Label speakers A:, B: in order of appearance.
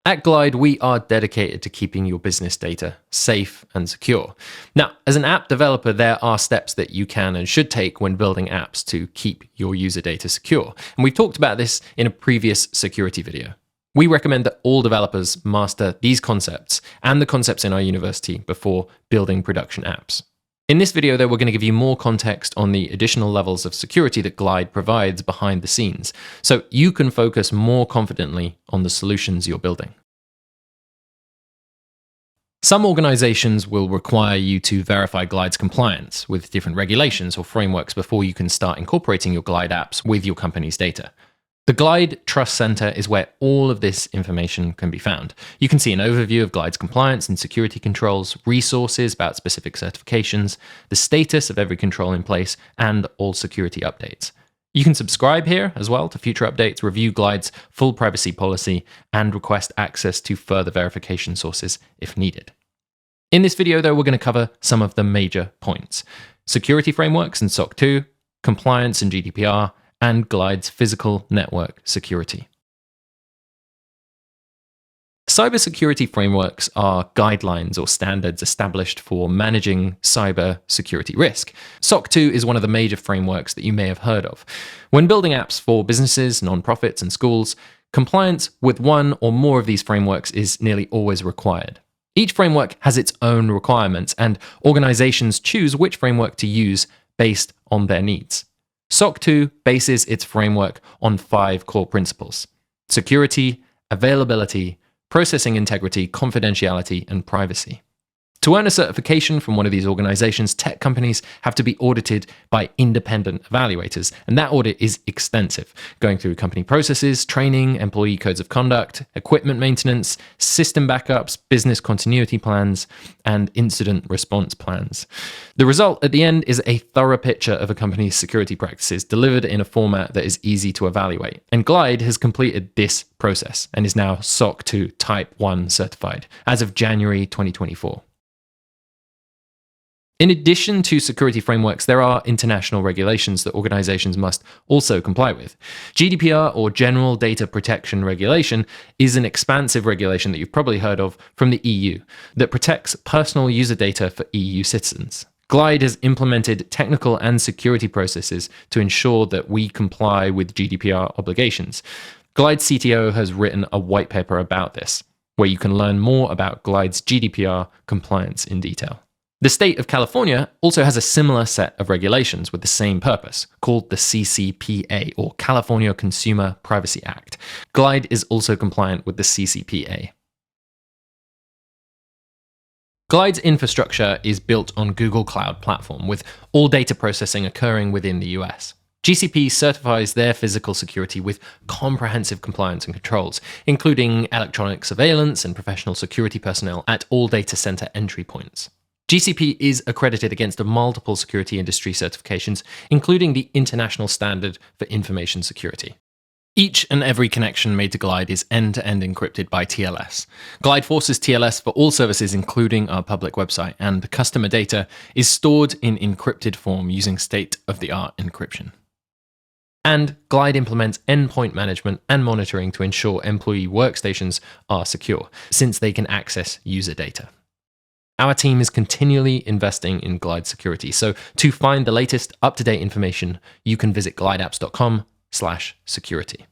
A: At Glide, we are dedicated to keeping your business data safe and secure. Now, as an app developer, there are steps that you can and should take when building apps to keep your user data secure. And we've talked about this in a previous security video. We recommend that all developers master these concepts and the concepts in our university before building production apps. In this video, though, we're going to give you more context on the additional levels of security that Glide provides behind the scenes, so you can focus more confidently on the solutions you're building. Some organizations will require you to verify Glide's compliance with different regulations or frameworks before you can start incorporating your Glide apps with your company's data. The Glide Trust Center is where all of this information can be found. You can see an overview of Glide's compliance and security controls, resources about specific certifications, the status of every control in place, and all security updates. You can subscribe here as well to future updates, review Glide's full privacy policy, and request access to further verification sources if needed. In this video, though, we're going to cover some of the major points: security frameworks and SOC 2, compliance and GDPR, and Glide's physical network security. Cybersecurity frameworks are guidelines or standards established for managing cyber security risk. SOC 2 is one of the major frameworks that you may have heard of. When building apps for businesses, nonprofits, and schools, compliance with one or more of these frameworks is nearly always required. Each framework has its own requirements, and organizations choose which framework to use based on their needs. SOC 2 bases its framework on 5 core principles: security, availability, processing integrity, confidentiality, and privacy. To earn a certification from one of these organizations, tech companies have to be audited by independent evaluators, and that audit is extensive, going through company processes, training, employee codes of conduct, equipment maintenance, system backups, business continuity plans, and incident response plans. The result at the end is a thorough picture of a company's security practices delivered in a format that is easy to evaluate. And Glide has completed this process and is now SOC 2 Type 1 certified as of January 2024. In addition to security frameworks, there are international regulations that organizations must also comply with. GDPR, or General Data Protection Regulation, is an expansive regulation that you've probably heard of from the EU that protects personal user data for EU citizens. Glide has implemented technical and security processes to ensure that we comply with GDPR obligations. Glide's CTO has written a white paper about this, where you can learn more about Glide's GDPR compliance in detail. The state of California also has a similar set of regulations with the same purpose, called the CCPA, or California Consumer Privacy Act. Glide is also compliant with the CCPA. Glide's infrastructure is built on Google Cloud Platform, with all data processing occurring within the US. GCP certifies their physical security with comprehensive compliance and controls, including electronic surveillance and professional security personnel at all data center entry points. GCP is accredited against multiple security industry certifications, including the International Standard for Information Security. Each and every connection made to Glide is end-to-end encrypted by TLS. Glide forces TLS for all services, including our public website, and the customer data is stored in encrypted form using state-of-the-art encryption. And Glide implements endpoint management and monitoring to ensure employee workstations are secure, since they can access user data. Our team is continually investing in Glide security, so to find the latest up-to-date information, you can visit glideapps.com/security.